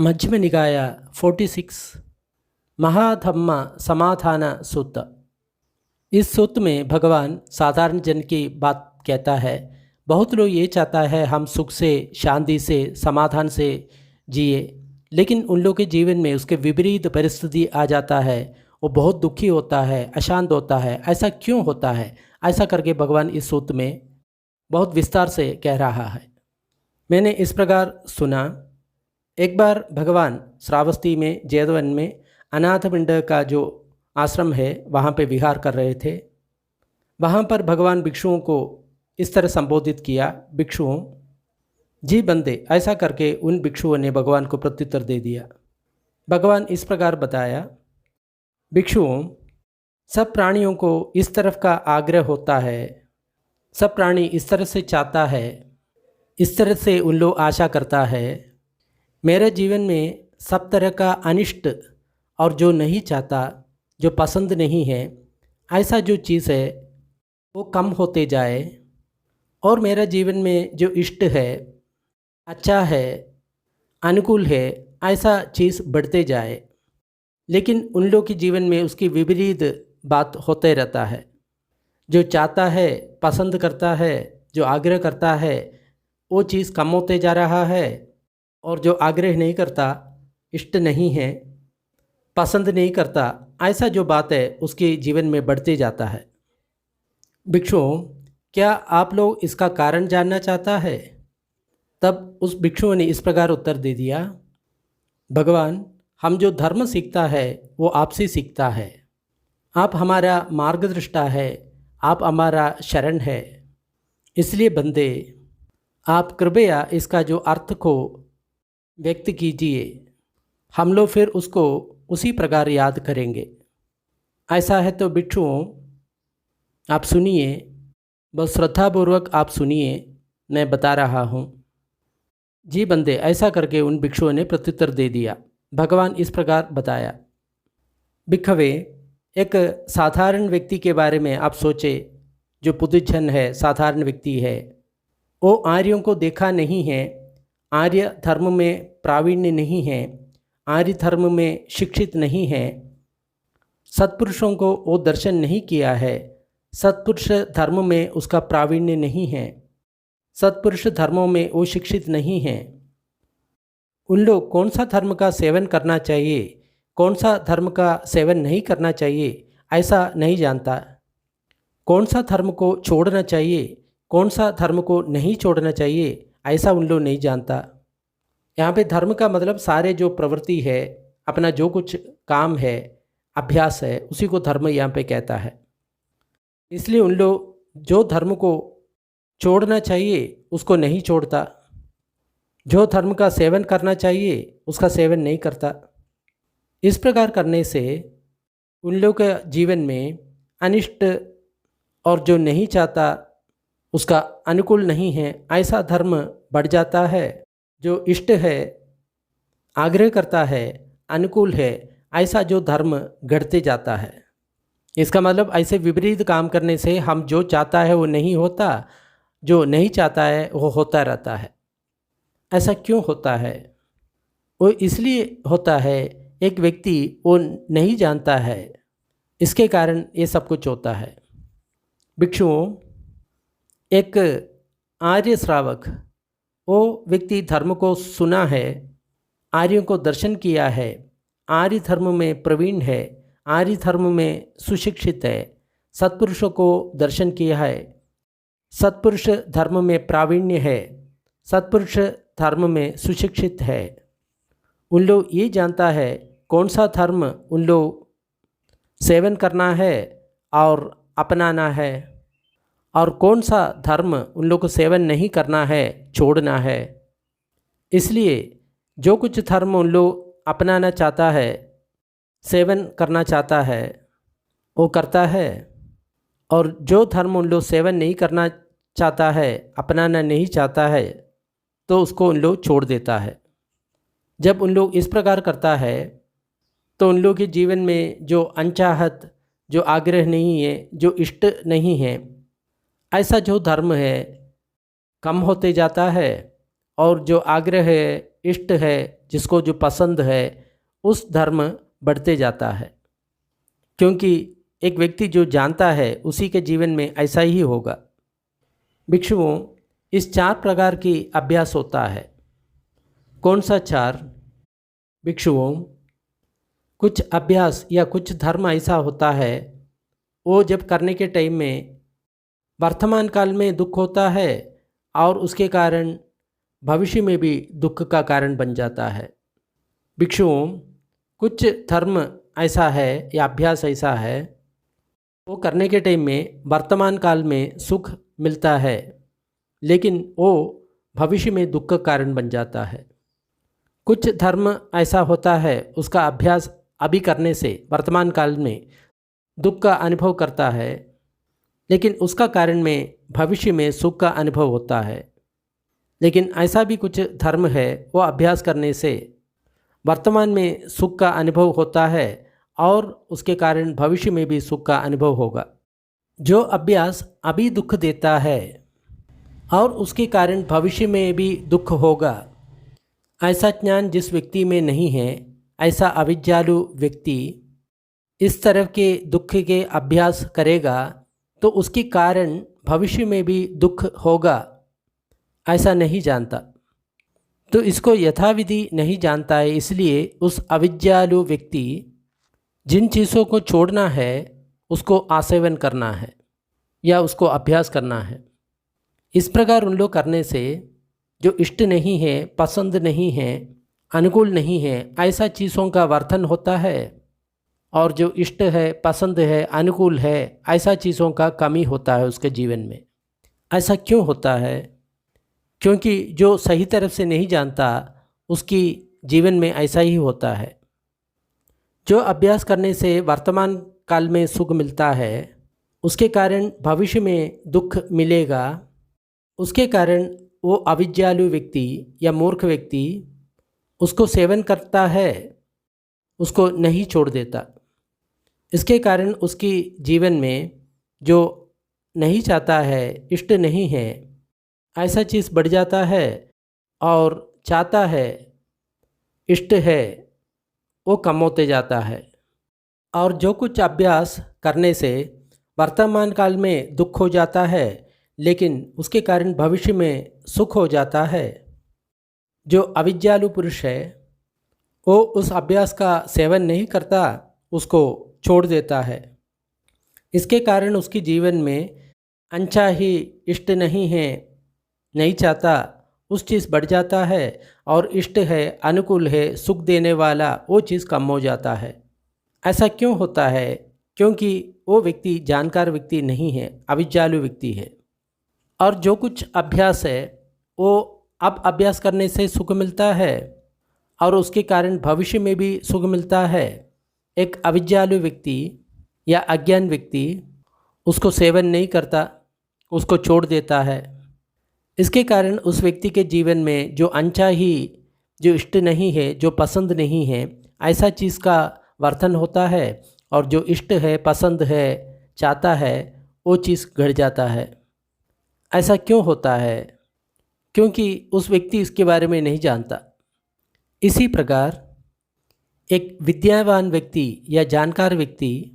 मध्यम निकाय 46 महाधम्म समाधान सूत्र। इस सूत्र में भगवान साधारण जन की बात कहता है। बहुत लोग ये चाहता है हम सुख से, शांति से, समाधान से जिए, लेकिन उन लोगों के जीवन में उसके विपरीत परिस्थिति आ जाता है। वो बहुत दुखी होता है, अशांत होता है। ऐसा क्यों होता है? ऐसा करके भगवान इस सूत्र में बहुत विस्तार से कह रहा है। मैंने इस प्रकार सुना, एक बार भगवान श्रावस्ती में जैतवन में अनाथ पिंड का जो आश्रम है वहाँ पे विहार कर रहे थे। वहाँ पर भगवान भिक्षुओं को इस तरह संबोधित किया, भिक्षुओं जी बंदे, ऐसा करके उन भिक्षुओं ने भगवान को प्रत्युत्तर दे दिया। भगवान इस प्रकार बताया, भिक्षुओं, सब प्राणियों को इस तरफ का आग्रह होता है, सब प्राणी इस तरह से चाहता है, इस तरह से उन लोग आशा करता है। मेरे जीवन में सब तरह का अनिष्ट और जो नहीं चाहता, जो पसंद नहीं है, ऐसा जो चीज़ है वो कम होते जाए, और मेरा जीवन में जो इष्ट है, अच्छा है, अनुकूल है, ऐसा चीज़ बढ़ते जाए। लेकिन उन लोग के जीवन में उसकी विपरीत बात होते रहता है। जो चाहता है, पसंद करता है, जो आग्रह करता है, वो चीज़ कम होते जा रहा है, और जो आग्रह नहीं करता, इष्ट नहीं है, पसंद नहीं करता, ऐसा जो बात है उसके जीवन में बढ़ते जाता है। भिक्षुओं, क्या आप लोग इसका कारण जानना चाहता है? तब उस भिक्षुओं ने इस प्रकार उत्तर दे दिया, भगवान, हम जो धर्म सीखता है वो आपसे सीखता है। आप हमारा मार्गदृष्टा है, आप हमारा शरण है। इसलिए बंदे, आप कृपया इसका जो अर्थ को व्यक्त कीजिए, हम लोग फिर उसको उसी प्रकार याद करेंगे। ऐसा है तो भिक्षुओं, आप सुनिए, बहुत श्रद्धापूर्वक आप सुनिए, मैं बता रहा हूँ। जी बंदे, ऐसा करके उन भिक्षुओं ने प्रत्युत्तर दे दिया। भगवान इस प्रकार बताया, भिक्षवे, एक साधारण व्यक्ति के बारे में आप सोचे, जो पुतुजन है, साधारण व्यक्ति है, वो आर्यों को देखा नहीं है, आर्य धर्म में प्रावीण्य नहीं है, आर्य धर्म में शिक्षित नहीं है, सत्पुरुषों को वो दर्शन नहीं किया है, सत्पुरुष धर्म में उसका प्रावीण्य नहीं है, सत्पुरुष धर्मों में वो शिक्षित नहीं है। उन लोग कौन सा धर्म का सेवन करना चाहिए, कौन सा धर्म का सेवन नहीं करना चाहिए, ऐसा नहीं जानता। कौन सा धर्म को छोड़ना चाहिए, कौन सा धर्म को नहीं छोड़ना चाहिए, ऐसा उन लोग नहीं जानता। यहाँ पे धर्म का मतलब सारे जो प्रवृत्ति है, अपना जो कुछ काम है, अभ्यास है, उसी को धर्म यहाँ पे कहता है। इसलिए उन लोग जो धर्म को छोड़ना चाहिए उसको नहीं छोड़ता, जो धर्म का सेवन करना चाहिए उसका सेवन नहीं करता। इस प्रकार करने से उन लोग के जीवन में अनिष्ट और जो नहीं चाहता उसका अनुकूल नहीं है, ऐसा धर्म बढ़ जाता है। जो इष्ट है, आग्रह करता है, अनुकूल है, ऐसा जो धर्म घटते जाता है। इसका मतलब ऐसे विपरीत काम करने से हम जो चाहता है वो नहीं होता, जो नहीं चाहता है वो होता रहता है। ऐसा क्यों होता है? वो इसलिए होता है, एक व्यक्ति वो नहीं जानता है, इसके कारण ये सब कुछ होता है। भिक्षुओं, एक आर्य श्रावक, वो व्यक्ति धर्म को सुना है, आर्यों को दर्शन किया है, आर्य धर्म में प्रवीण है, आर्य धर्म में सुशिक्षित है, सत्पुरुषों को दर्शन किया है, सत्पुरुष धर्म में प्रावीण्य है, सत्पुरुष धर्म में सुशिक्षित है। उन लोग ये जानता है कौन सा धर्म उन लोग सेवन करना है और अपनाना है, और कौन सा धर्म उन लोग को सेवन नहीं करना है, छोड़ना है। इसलिए जो कुछ धर्म उन लोग अपनाना चाहता है, सेवन करना चाहता है, वो करता है, और जो धर्म उन लोग सेवन नहीं करना चाहता है, अपनाना नहीं चाहता है, तो उसको उन लोग छोड़ देता है। जब उन लोग इस प्रकार करता है तो उन लोग के जीवन में जो अनचाहत, जो आग्रह नहीं है, जो इष्ट नहीं है, ऐसा जो धर्म है कम होते जाता है, और जो आग्रह है, इष्ट है, जिसको जो पसंद है, उस धर्म बढ़ते जाता है। क्योंकि एक व्यक्ति जो जानता है उसी के जीवन में ऐसा ही होगा। भिक्षुओं, इस 4 प्रकार की अभ्यास होता है। कौन सा 4? भिक्षुओं, कुछ अभ्यास या कुछ धर्म ऐसा होता है, वो जब करने के टाइम में वर्तमान काल में दुख होता है और उसके कारण भविष्य में भी दुख का कारण बन जाता है। भिक्षुओं, कुछ धर्म ऐसा है या अभ्यास ऐसा है, वो करने के टाइम में वर्तमान काल में सुख मिलता है, लेकिन वो भविष्य में दुख का कारण बन जाता है। कुछ धर्म ऐसा होता है, उसका अभ्यास अभी करने से वर्तमान काल में दुख का अनुभव करता है, लेकिन उसका कारण में भविष्य में सुख का अनुभव होता है। लेकिन ऐसा भी कुछ धर्म है, वो अभ्यास करने से वर्तमान में सुख का अनुभव होता है और उसके कारण भविष्य में भी सुख का अनुभव होगा। जो अभ्यास अभी दुख देता है और उसके कारण भविष्य में भी दुख होगा, ऐसा ज्ञान जिस व्यक्ति में नहीं है, ऐसा अविद्यालु व्यक्ति इस तरह के दुख के अभ्यास करेगा तो उसके कारण भविष्य में भी दुख होगा, ऐसा नहीं जानता। तो इसको यथाविधि नहीं जानता है, इसलिए उस अविद्यालु व्यक्ति जिन चीज़ों को छोड़ना है उसको आसेवन करना है या उसको अभ्यास करना है। इस प्रकार उन लोग करने से जो इष्ट नहीं है, पसंद नहीं है, अनुकूल नहीं है, ऐसा चीज़ों का वर्धन होता है, और जो इष्ट है, पसंद है, अनुकूल है, ऐसा चीज़ों का कमी होता है उसके जीवन में। ऐसा क्यों होता है? क्योंकि जो सही तरफ से नहीं जानता उसकी जीवन में ऐसा ही होता है। जो अभ्यास करने से वर्तमान काल में सुख मिलता है, उसके कारण भविष्य में दुख मिलेगा, उसके कारण वो अविद्यालु व्यक्ति या मूर्ख व्यक्ति उसको सेवन करता है, उसको नहीं छोड़ देता। इसके कारण उसकी जीवन में जो नहीं चाहता है, इष्ट नहीं है, ऐसा चीज़ बढ़ जाता है, और चाहता है, इष्ट है, वो कम होते जाता है। और जो कुछ अभ्यास करने से वर्तमान काल में दुख हो जाता है, लेकिन उसके कारण भविष्य में सुख हो जाता है, जो अविद्यालु पुरुष है वो उस अभ्यास का सेवन नहीं करता, उसको छोड़ देता है। इसके कारण उसके जीवन में अच्छा ही इष्ट नहीं है, नहीं चाहता, उस चीज़ बढ़ जाता है, और इष्ट है, अनुकूल है, सुख देने वाला वो चीज़ कम हो जाता है। ऐसा क्यों होता है? क्योंकि वो व्यक्ति जानकार व्यक्ति नहीं है, अविद्यालु व्यक्ति है। और जो कुछ अभ्यास है वो अब अभ्यास करने से सुख मिलता है और उसके कारण भविष्य में भी सुख मिलता है। एक अविद्यालु व्यक्ति या अज्ञान व्यक्ति उसको सेवन नहीं करता, उसको छोड़ देता है। इसके कारण उस व्यक्ति के जीवन में जो अनचाही, जो इष्ट नहीं है, जो पसंद नहीं है, ऐसा चीज़ का वर्धन होता है, और जो इष्ट है, पसंद है, चाहता है, वो चीज़ घट जाता है। ऐसा क्यों होता है? क्योंकि उस व्यक्ति इसके बारे में नहीं जानता। इसी प्रकार एक विद्यावान व्यक्ति या जानकार व्यक्ति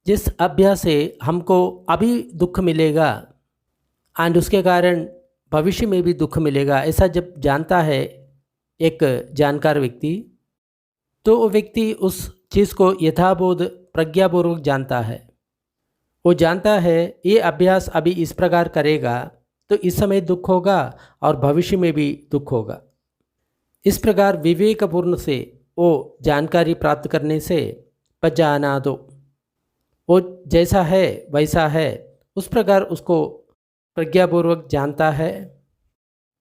जिस अभ्यास से हमको अभी दुख मिलेगा एंड उसके कारण भविष्य में भी दुख मिलेगा, ऐसा जब जानता है एक जानकार व्यक्ति, तो वो व्यक्ति उस चीज़ को यथाबोध प्रज्ञापूर्वक जानता है। वो जानता है ये अभ्यास अभी इस प्रकार करेगा तो इस समय दुख होगा और भविष्य में भी दुख होगा। इस प्रकार विवेकपूर्ण से वो जानकारी प्राप्त करने से पजाना दो, वो जैसा है वैसा है, उस प्रकार उसको प्रज्ञापूर्वक जानता है,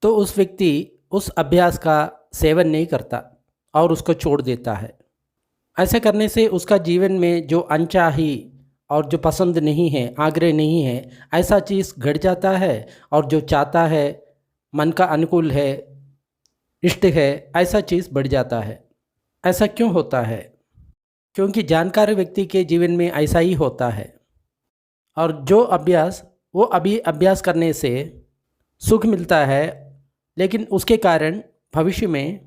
तो उस व्यक्ति उस अभ्यास का सेवन नहीं करता और उसको छोड़ देता है। ऐसा करने से उसका जीवन में जो अनचाही और जो पसंद नहीं है, आग्रह नहीं है, ऐसा चीज़ घट जाता है, और जो चाहता है, मन का अनुकूल है, इष्ट है, ऐसा चीज़ बढ़ जाता है। ऐसा क्यों होता है? क्योंकि जानकार व्यक्ति के जीवन में ऐसा ही होता है। और जो अभ्यास वो अभी अभ्यास करने से सुख मिलता है लेकिन उसके कारण भविष्य में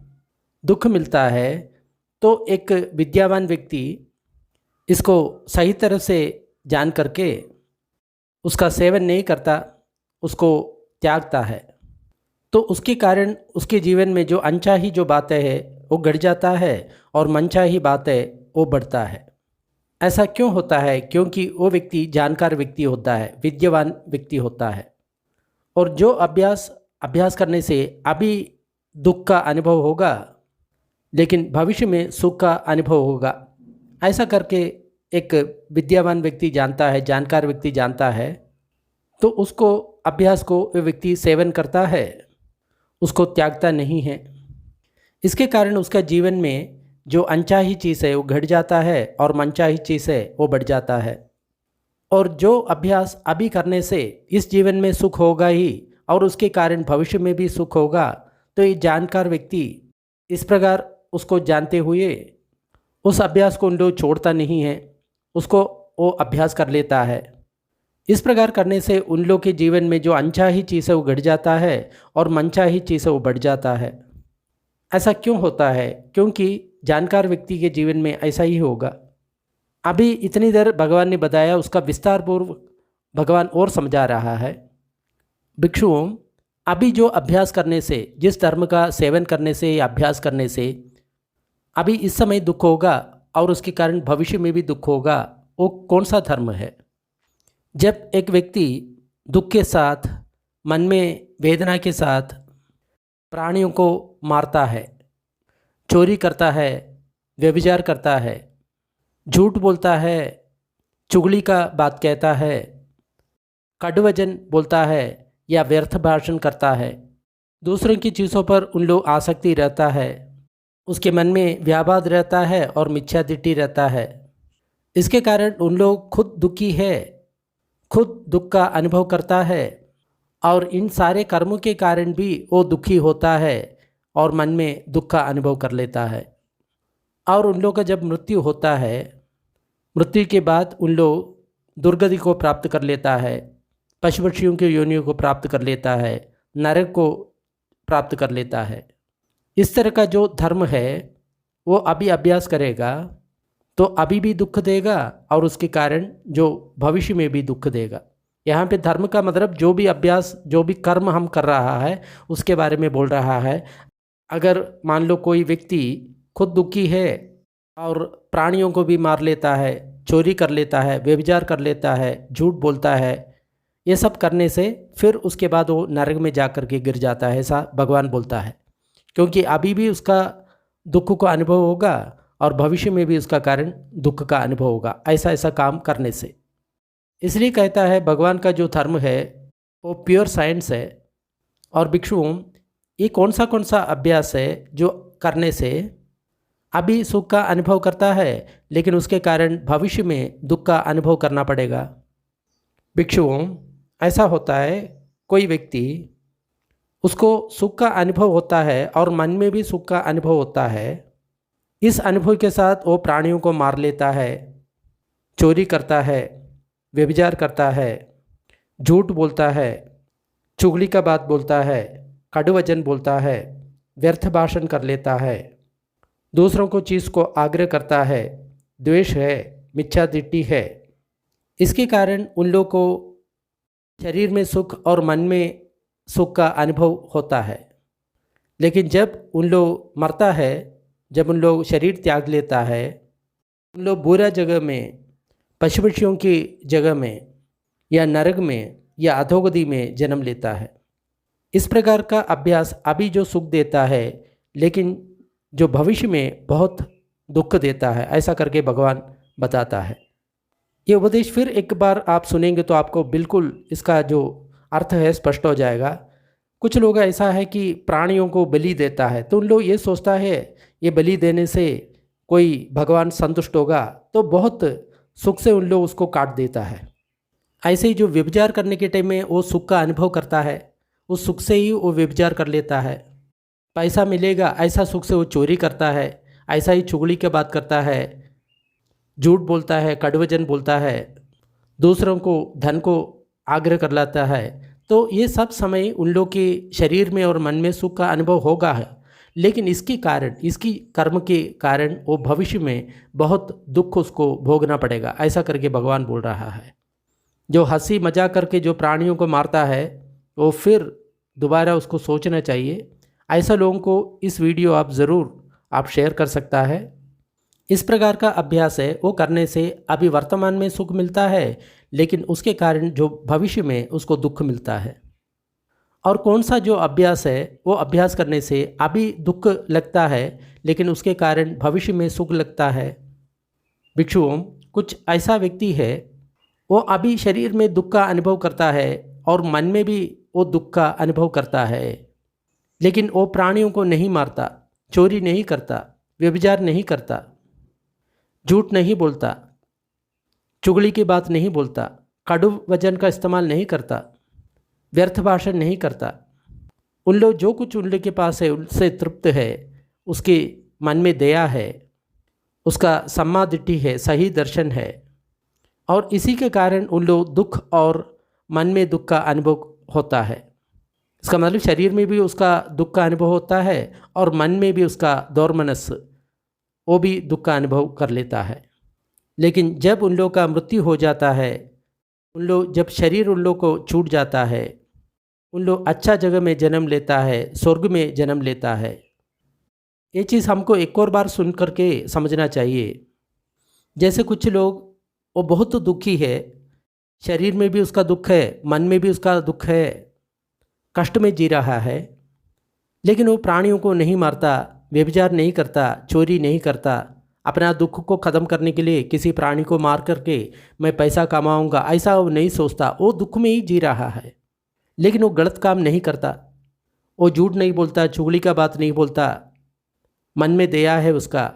दुख मिलता है, तो एक विद्यावान व्यक्ति इसको सही तरह से जान करके उसका सेवन नहीं करता, उसको त्यागता है, तो उसके कारण उसके जीवन में जो अनचाही जो बातें हैं वो घट जाता है और मनचाही बातें वो बढ़ता है। ऐसा क्यों होता है? क्योंकि वो व्यक्ति जानकार व्यक्ति होता है, विद्यावान व्यक्ति होता है, और जो अभ्यास करने से अभी दुख का अनुभव होगा लेकिन भविष्य में सुख का अनुभव होगा, ऐसा करके एक विद्यावान व्यक्ति जानता है, जानकार व्यक्ति जानता है, तो उसको अभ्यास को वो व्यक्ति सेवन करता है, उसको त्यागता नहीं है। इसके कारण उसका जीवन में जो अनचाही चीज़ है वो घट जाता है और मनचाही चीज़ है वो बढ़ जाता है। और जो अभ्यास अभी करने से इस जीवन में सुख होगा ही और उसके कारण भविष्य में भी सुख होगा, तो ये जानकार व्यक्ति इस प्रकार उसको जानते हुए उस अभ्यास को उन लोग छोड़ता नहीं है, उसको वो अभ्यास कर लेता है। इस प्रकार करने से उन लोग के जीवन में जो अनचाही चीज़ है वो घट जाता है और मनचाही चीज़ है वो बढ़ जाता है। ऐसा क्यों होता है? क्योंकि जानकार व्यक्ति के जीवन में ऐसा ही होगा। अभी इतनी देर भगवान ने बताया, उसका विस्तार पूर्व भगवान और समझा रहा है। भिक्षुओं, अभी जो अभ्यास करने से, जिस धर्म का सेवन करने से या अभ्यास करने से अभी इस समय दुख होगा और उसके कारण भविष्य में भी दुख होगा, वो कौन सा धर्म है? जब एक व्यक्ति दुख के साथ, मन में वेदना के साथ प्राणियों को मारता है, चोरी करता है, व्यभिचार करता है, झूठ बोलता है, चुगली का बात कहता है, कटुवचन बोलता है या व्यर्थ भाषण करता है, दूसरों की चीज़ों पर उन लोग आसक्ति रहता है, उसके मन में व्यापाद रहता है और मिथ्यादृष्टि रहता है। इसके कारण उन लोग खुद दुखी है, खुद दुख का अनुभव करता है और इन सारे कर्मों के कारण भी वो दुखी होता है और मन में दुख का अनुभव कर लेता है। और उन लोगों का जब मृत्यु होता है, मृत्यु के बाद उन लोग दुर्गति को प्राप्त कर लेता है, पशु पक्षियों की योनियों को प्राप्त कर लेता है, नरक को प्राप्त कर लेता है। इस तरह का जो धर्म है वो अभी अभ्यास करेगा तो अभी भी दुख देगा और उसके कारण जो भविष्य में भी दुख देगा। यहाँ पे धर्म का मतलब जो भी अभ्यास, जो भी कर्म हम कर रहा है उसके बारे में बोल रहा है। अगर मान लो कोई व्यक्ति खुद दुखी है और प्राणियों को भी मार लेता है, चोरी कर लेता है, व्यभिचार कर लेता है, झूठ बोलता है, ये सब करने से फिर उसके बाद वो नरक में जा कर के गिर जाता है, ऐसा भगवान बोलता है। क्योंकि अभी भी उसका दुख का अनुभव होगा और भविष्य में भी उसका कारण दुख का अनुभव होगा, ऐसा काम करने से। इसलिए कहता है भगवान का जो धर्म है वो प्योर साइंस है। और भिक्षुओं, ये कौन सा अभ्यास है जो करने से अभी सुख का अनुभव करता है लेकिन उसके कारण भविष्य में दुख का अनुभव करना पड़ेगा? भिक्षुओं, ऐसा होता है, कोई व्यक्ति, उसको सुख का अनुभव होता है और मन में भी सुख का अनुभव होता है। इस अनुभव के साथ वो प्राणियों को मार लेता है, चोरी करता है, व्यभिचार करता है, झूठ बोलता है, चुगली का बात बोलता है, कटुवचन बोलता है, व्यर्थ भाषण कर लेता है, दूसरों को चीज़ को आग्रह करता है, द्वेष है, मिथ्यादृष्टि है। इसके कारण उन लोगों को शरीर में सुख और मन में सुख का अनुभव होता है। लेकिन जब उन लोग मरता है, जब उन लोग शरीर त्याग लेता है, उन लोग बुरा जगह में, पशु पक्षियों की जगह में या नरक में या अधोगति में जन्म लेता है। इस प्रकार का अभ्यास अभी जो सुख देता है लेकिन जो भविष्य में बहुत दुख देता है, ऐसा करके भगवान बताता है। ये उपदेश फिर एक बार आप सुनेंगे तो आपको बिल्कुल इसका जो अर्थ है स्पष्ट हो जाएगा। कुछ लोग ऐसा है कि प्राणियों को बलि देता है तो उन लोग ये सोचता है ये बलि देने से कोई भगवान संतुष्ट होगा, तो बहुत सुख से उन लोग उसको काट देता है। ऐसे ही जो व्यभिचार करने के टाइम में वो सुख का अनुभव करता है, उस सुख से ही वो व्यभिचार कर लेता है। पैसा मिलेगा ऐसा सुख से वो चोरी करता है, ऐसा ही चुगली की बात करता है, झूठ बोलता है, कटुवचन बोलता है, दूसरों को धन को आग्रह कर लाता है, तो ये सब समय उन लोग के शरीर में और मन में सुख का अनुभव होगा है, लेकिन इसके कारण, इसकी कर्म के कारण वो भविष्य में बहुत दुख उसको भोगना पड़ेगा, ऐसा करके भगवान बोल रहा है। जो हंसी मजाक करके जो प्राणियों को मारता है वो फिर दोबारा उसको सोचना चाहिए। ऐसा लोगों को इस वीडियो आप ज़रूर आप शेयर कर सकता है। इस प्रकार का अभ्यास है वो करने से अभी वर्तमान में सुख मिलता है, लेकिन उसके कारण जो भविष्य में उसको दुख मिलता है। और कौन सा जो अभ्यास है वो अभ्यास करने से अभी दुख लगता है, लेकिन उसके कारण भविष्य में सुख लगता है। भिक्षुओं, कुछ ऐसा व्यक्ति है वो अभी शरीर में दुख का अनुभव करता है और मन में भी वो दुख का अनुभव करता है, लेकिन वो प्राणियों को नहीं मारता, चोरी नहीं करता, व्यभिचार नहीं करता, झूठ नहीं बोलता, चुगली की बात नहीं बोलता, कड़ू वचन का इस्तेमाल नहीं करता, व्यर्थ भाषण नहीं करता। उन लोग जो कुछ उन लोग के पास है उससे तृप्त है, उसके मन में दया है, उसका सम्मा दिट्ठी है, सही दर्शन है, और इसी के कारण उन लोग दुख और मन में दुख का अनुभव होता है। इसका मतलब शरीर में भी उसका दुख का अनुभव होता है और मन में भी उसका दौर्मनस वो भी दुख का अनुभव कर लेता है। लेकिन जब उन लोग का मृत्यु हो जाता है, उन लोग जब शरीर उन लोग को छूट जाता है, उन लोग अच्छा जगह में जन्म लेता है, स्वर्ग में जन्म लेता है। ये चीज़ हमको एक और बार सुन करके समझना चाहिए। जैसे कुछ लोग वो बहुत दुखी है, शरीर में भी उसका दुख है, मन में भी उसका दुख है, कष्ट में जी रहा है, लेकिन वो प्राणियों को नहीं मारता, व्यभिचार नहीं करता, चोरी नहीं करता, अपना दुख को ख़त्म करने के लिए किसी प्राणी को मार करके मैं पैसा कमाऊंगा ऐसा वो नहीं सोचता, वो दुख में ही जी रहा है। लेकिन वो गलत काम नहीं करता, वो झूठ नहीं बोलता, चुगली का बात नहीं बोलता, मन में दया है उसका,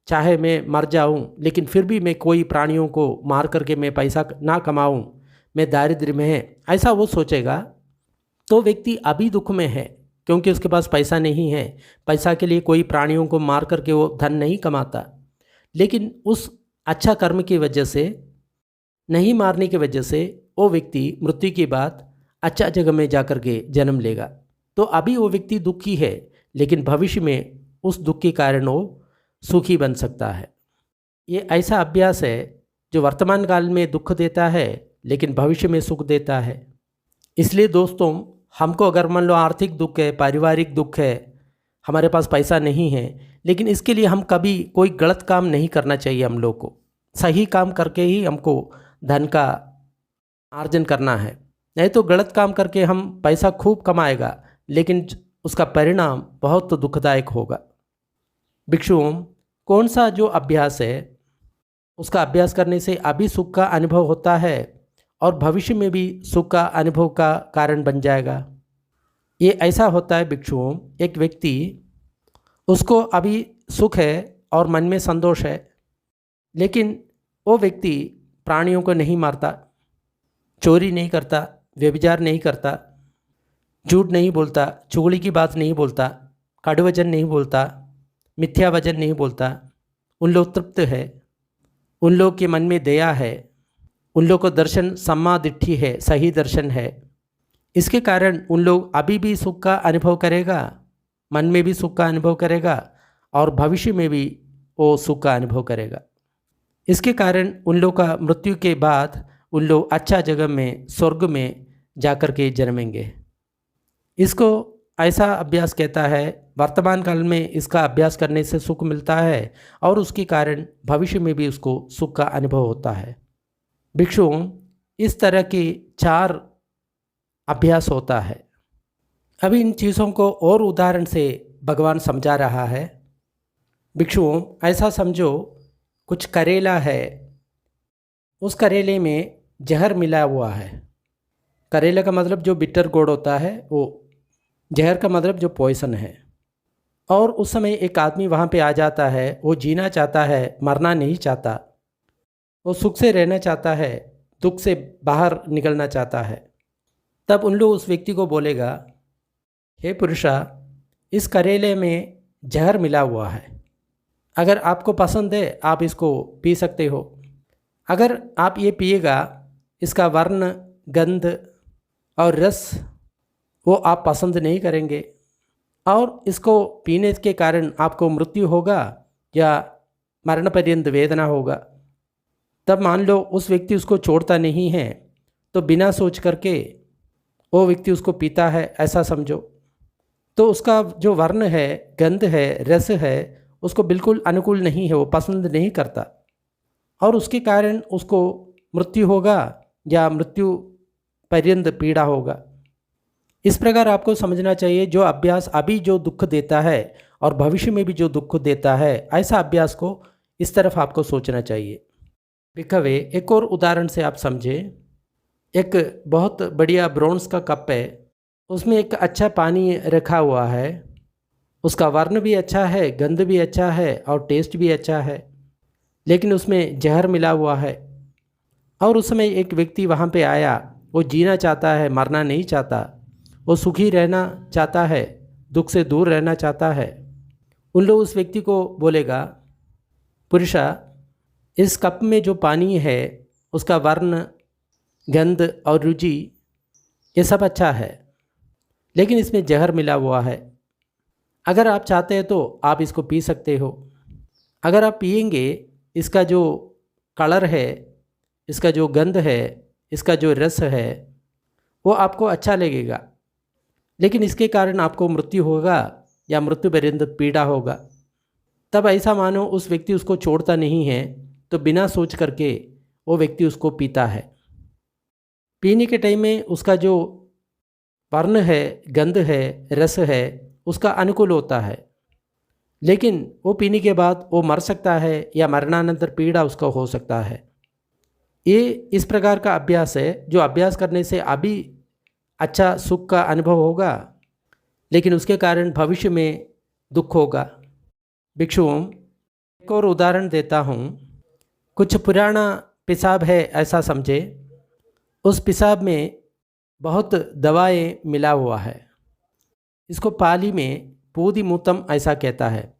चाहे मैं मर जाऊं लेकिन फिर भी मैं कोई प्राणियों को मार करके मैं पैसा ना कमाऊं, मैं दारिद्र्य में है, ऐसा वो सोचेगा। तो व्यक्ति अभी दुख में है क्योंकि उसके पास पैसा नहीं है, पैसा के लिए कोई प्राणियों को मार करके वो धन नहीं कमाता। लेकिन उस अच्छा कर्म की वजह से, नहीं मारने की वजह से वो व्यक्ति मृत्यु के बाद अच्छा जगह में जा कर के जन्म लेगा। तो अभी वो व्यक्ति दुखी है, लेकिन भविष्य में उस दुख के कारण वो सुखी बन सकता है। ये ऐसा अभ्यास है जो वर्तमान काल में दुख देता है लेकिन भविष्य में सुख देता है। इसलिए दोस्तों, हमको अगर मान लो आर्थिक दुख है, पारिवारिक दुख है, हमारे पास पैसा नहीं है, लेकिन इसके लिए हम कभी कोई गलत काम नहीं करना चाहिए। हम लोग को सही काम करके ही हमको धन का आर्जन करना है, नहीं तो गलत काम करके हम पैसा खूब कमाएगा लेकिन उसका परिणाम बहुत दुखदायक होगा। भिक्षुओं, कौन सा जो अभ्यास है उसका अभ्यास करने से अभी सुख का अनुभव होता है और भविष्य में भी सुख का अनुभव का कारण बन जाएगा। ये ऐसा होता है भिक्षुओं, एक व्यक्ति उसको अभी सुख है और मन में संतोष है, लेकिन वो व्यक्ति प्राणियों को नहीं मारता, चोरी नहीं करता, व्यभिचार नहीं करता, झूठ नहीं बोलता, चुगली की बात नहीं बोलता, कड़ू वचन नहीं बोलता, मिथ्या वचन नहीं बोलता। उन लोग तृप्त है, उन लोग के मन में दया है, उन लोग को दर्शन सम्मा दिट्ठी है, सही दर्शन है। इसके कारण उन लोग अभी भी सुख का अनुभव करेगा, मन में भी सुख का अनुभव करेगा और भविष्य में भी वो सुख का अनुभव करेगा। इसके कारण उन लोग का मृत्यु के बाद उन लोग अच्छा जगह में, स्वर्ग में जाकर के जन्मेंगे। इसको ऐसा अभ्यास कहता है, वर्तमान काल में इसका अभ्यास करने से सुख मिलता है और उसके कारण भविष्य में भी उसको सुख का अनुभव होता है। भिक्षुओं, इस तरह के 4 अभ्यास होता है। अभी इन चीज़ों को और उदाहरण से भगवान समझा रहा है। भिक्षुओं, ऐसा समझो कुछ करेला है, उस करेले में जहर मिला हुआ है। करेला का मतलब जो बिटर गोड़ होता है वो, जहर का मतलब जो पॉइसन है। और उस समय एक आदमी वहाँ पे आ जाता है, वो जीना चाहता है, मरना नहीं चाहता, वो सुख से रहना चाहता है, दुख से बाहर निकलना चाहता है। तब उन लोग उस व्यक्ति को बोलेगा, हे पुरुषा, इस करेले में जहर मिला हुआ है, अगर आपको पसंद है आप इसको पी सकते हो। अगर आप ये पिएगा, इसका वर्ण, गंध और रस वो आप पसंद नहीं करेंगे और इसको पीने के कारण आपको मृत्यु होगा या मरण पर्यंत वेदना होगा। तब मान लो उस व्यक्ति उसको छोड़ता नहीं है, तो बिना सोच करके वो व्यक्ति उसको पीता है, ऐसा समझो। तो उसका जो वर्ण है, गंध है, रस है, उसको बिल्कुल अनुकूल नहीं है, वो पसंद नहीं करता और उसके कारण उसको मृत्यु होगा या मृत्यु पर्यंत पीड़ा होगा। इस प्रकार आपको समझना चाहिए, जो अभ्यास अभी जो दुख देता है और भविष्य में भी जो दुख देता है, ऐसा अभ्यास को इस तरफ आपको सोचना चाहिए। भिखवे, एक और उदाहरण से आप समझें। एक बहुत बढ़िया ब्रोंज का कप है, उसमें एक अच्छा पानी रखा हुआ है, उसका वर्ण भी अच्छा है, गंध भी अच्छा है और टेस्ट भी अच्छा है, लेकिन उसमें जहर मिला हुआ है। और उस समय एक व्यक्ति वहाँ पे आया, वो जीना चाहता है, मरना नहीं चाहता, वो सुखी रहना चाहता है, दुख से दूर रहना चाहता है। उन लोग उस व्यक्ति को बोलेगा, पुरुषा, इस कप में जो पानी है उसका वर्ण, गंध और रुचि ये सब अच्छा है, लेकिन इसमें जहर मिला हुआ है। अगर आप चाहते हैं तो आप इसको पी सकते हो। अगर आप पिएंगे, इसका जो कलर है, इसका जो गंध है, इसका जो रस है, वो आपको अच्छा लगेगा, लेकिन इसके कारण आपको मृत्यु होगा या मृत्यु पर्यंत पीड़ा होगा। तब ऐसा मानो उस व्यक्ति उसको छोड़ता नहीं है, तो बिना सोच करके वो व्यक्ति उसको पीता है। पीने के टाइम में उसका जो वर्ण है, गंध है, रस है, उसका अनुकूल होता है, लेकिन वो पीने के बाद वो मर सकता है या मरणानंतर पीड़ा उसका हो सकता है। ये इस प्रकार का अभ्यास है, जो अभ्यास करने से अभी अच्छा सुख का अनुभव होगा, लेकिन उसके कारण भविष्य में दुख होगा। भिक्षुओं, एक और उदाहरण देता हूँ। कुछ पुराना पेशाब है ऐसा समझे, उस पेशाब में बहुत दवाएं मिला हुआ है, इसको पाली में पूदिमूतम ऐसा कहता है।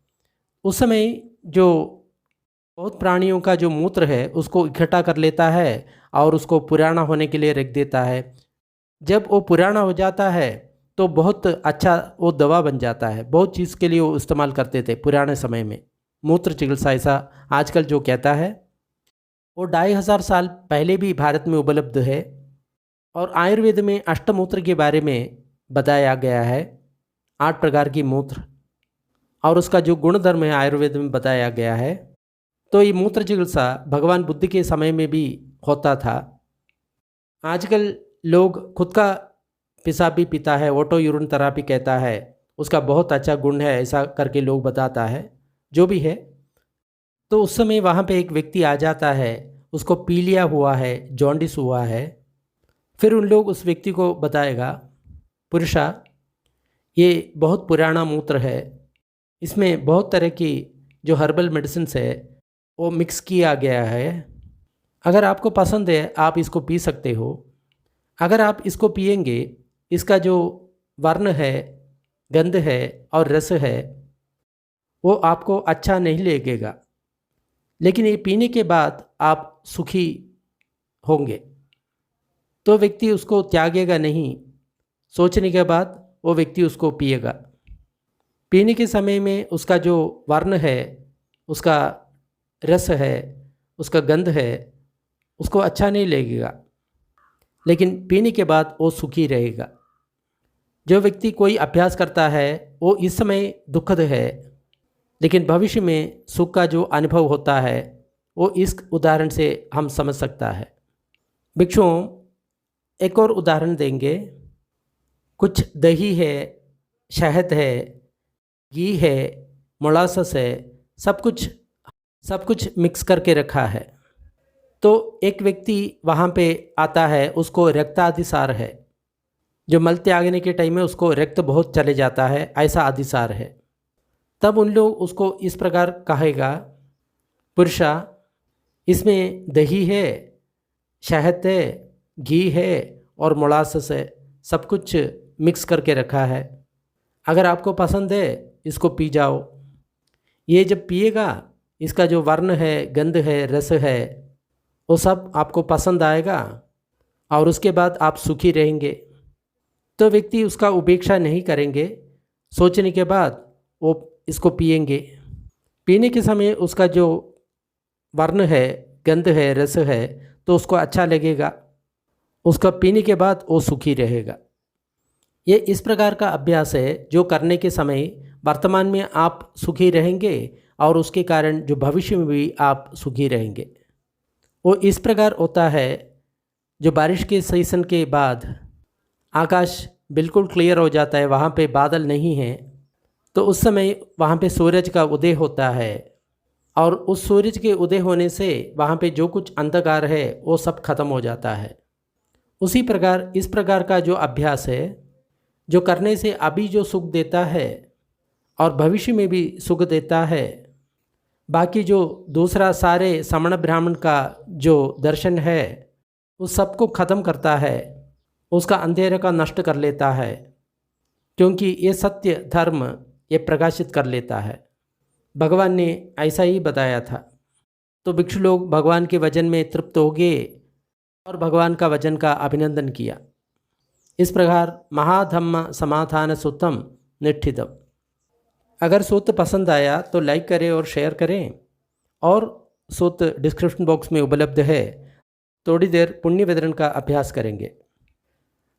उस समय जो बहुत प्राणियों का जो मूत्र है उसको इकट्ठा कर लेता है और उसको पुराना होने के लिए रख देता है। जब वो पुराना हो जाता है तो बहुत अच्छा वो दवा बन जाता है। बहुत चीज़ के लिए वो इस्तेमाल करते थे पुराने समय में, मूत्र चिकित्सा ऐसा आजकल जो कहता है। वो 2500 साल पहले भी भारत में उपलब्ध है और आयुर्वेद में अष्टमूत्र के बारे में बताया गया है, 8 प्रकार की मूत्र, और उसका जो गुणधर्म है आयुर्वेद में बताया गया है। तो ये मूत्र चिकित्सा भगवान बुद्ध के समय में भी होता था। आजकल लोग खुद का पेशाब भी पीता है, ऑटो यूरिन थेरेपी कहता है, उसका बहुत अच्छा गुण है ऐसा करके लोग बताता है, जो भी है। तो उस समय वहाँ पे एक व्यक्ति आ जाता है, उसको पीलिया हुआ है, जॉन्डिस हुआ है। फिर उन लोग उस व्यक्ति को बताएगा, पुरुषा, ये बहुत पुराना मूत्र है, इसमें बहुत तरह की जो हर्बल मेडिसिन है वो मिक्स किया गया है। अगर आपको पसंद है आप इसको पी सकते हो। अगर आप इसको पिएंगे, इसका जो वर्ण है, गंध है और रस है वो आपको अच्छा नहीं लगेगा, लेकिन ये पीने के बाद आप सुखी होंगे। तो व्यक्ति उसको त्यागेगा नहीं, सोचने के बाद वो व्यक्ति उसको पिएगा। पीने के समय में उसका जो वर्ण है, उसका रस है, उसका गंध है, उसको अच्छा नहीं लगेगा, लेकिन पीने के बाद वो सुखी रहेगा। जो व्यक्ति कोई अभ्यास करता है वो इस समय दुखद है, लेकिन भविष्य में सुख का जो अनुभव होता है वो इस उदाहरण से हम समझ सकता है। भिक्षुओं, एक और उदाहरण देंगे। कुछ दही है, शहद है, घी है, मोलासस है, सब कुछ मिक्स करके रखा है। तो एक व्यक्ति वहाँ पे आता है, उसको रक्ताधिसार है, जो मल त्यागने के टाइम में उसको रक्त बहुत चले जाता है, ऐसा अधिसार है। तब उन लोग उसको इस प्रकार कहेगा, पुरुषा, इसमें दही है, शहद है, घी है और मोलासस है, सब कुछ मिक्स करके रखा है। अगर आपको पसंद है इसको पी जाओ। ये जब पिएगा, इसका जो वर्ण है, गंध है, रस है, वो सब आपको पसंद आएगा और उसके बाद आप सुखी रहेंगे। तो व्यक्ति उसका उपेक्षा नहीं करेंगे। सोचने के बाद वो इसको पिएंगे। पीने के समय उसका जो वर्ण है, गंध है, रस है, तो उसको अच्छा लगेगा। उसका पीने के बाद वो सुखी रहेगा। ये इस प्रकार का अभ्यास है जो करने के समय वर्तमान में आप सुखी रहेंगे और उसके कारण जो भविष्य में भी आप सुखी रहेंगे। वो इस प्रकार होता है, जो बारिश के सीज़न के बाद आकाश बिल्कुल क्लियर हो जाता है, वहाँ पे बादल नहीं हैं, तो उस समय वहाँ पे सूरज का उदय होता है और उस सूरज के उदय होने से वहाँ पे जो कुछ अंधकार है वो सब खत्म हो जाता है। उसी प्रकार इस प्रकार का जो अभ्यास है, जो करने से अभी जो सुख देता है और भविष्य में भी सुख देता है, बाकी जो दूसरा सारे श्रमण ब्राह्मण का जो दर्शन है उस सबको ख़त्म करता है, उसका अंधेरे का नष्ट कर लेता है, क्योंकि ये सत्य धर्म ये प्रकाशित कर लेता है। भगवान ने ऐसा ही बताया था। तो भिक्षु लोग भगवान के वचन में तृप्त हो गए और भगवान का वचन का अभिनंदन किया। इस प्रकार महाधम्म समाधान सूत्रम निष्ठितम। अगर सूत्र पसंद आया तो लाइक करें और शेयर करें, और सूत्र डिस्क्रिप्शन बॉक्स में उपलब्ध है। थोड़ी देर पुण्य वितरण का अभ्यास करेंगे।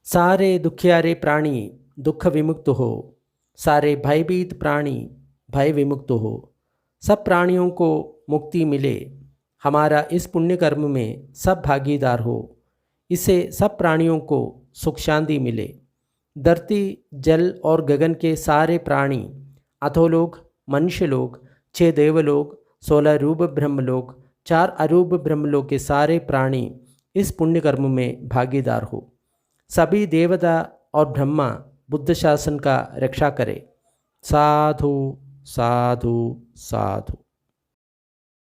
सारे दुखियारे प्राणी दुख विमुक्त हो, सारे भयभीत प्राणी भय विमुक्त हो, सब प्राणियों को मुक्ति मिले, हमारा इस पुण्य कर्म में सब भागीदार हो, इससे सब प्राणियों को सुख शांति मिले। धरती जल और गगन के सारे प्राणी, अधोलोक, मनुष्य लोग, 6 देवलोक, 16 रूप ब्रह्मलोक, 4 अरूप ब्रह्मलोक के सारे प्राणी इस पुण्य कर्म में भागीदार हो। सभी देवता और ब्रह्मा बुद्ध शासन का रक्षा करे। साधु साधु साधु।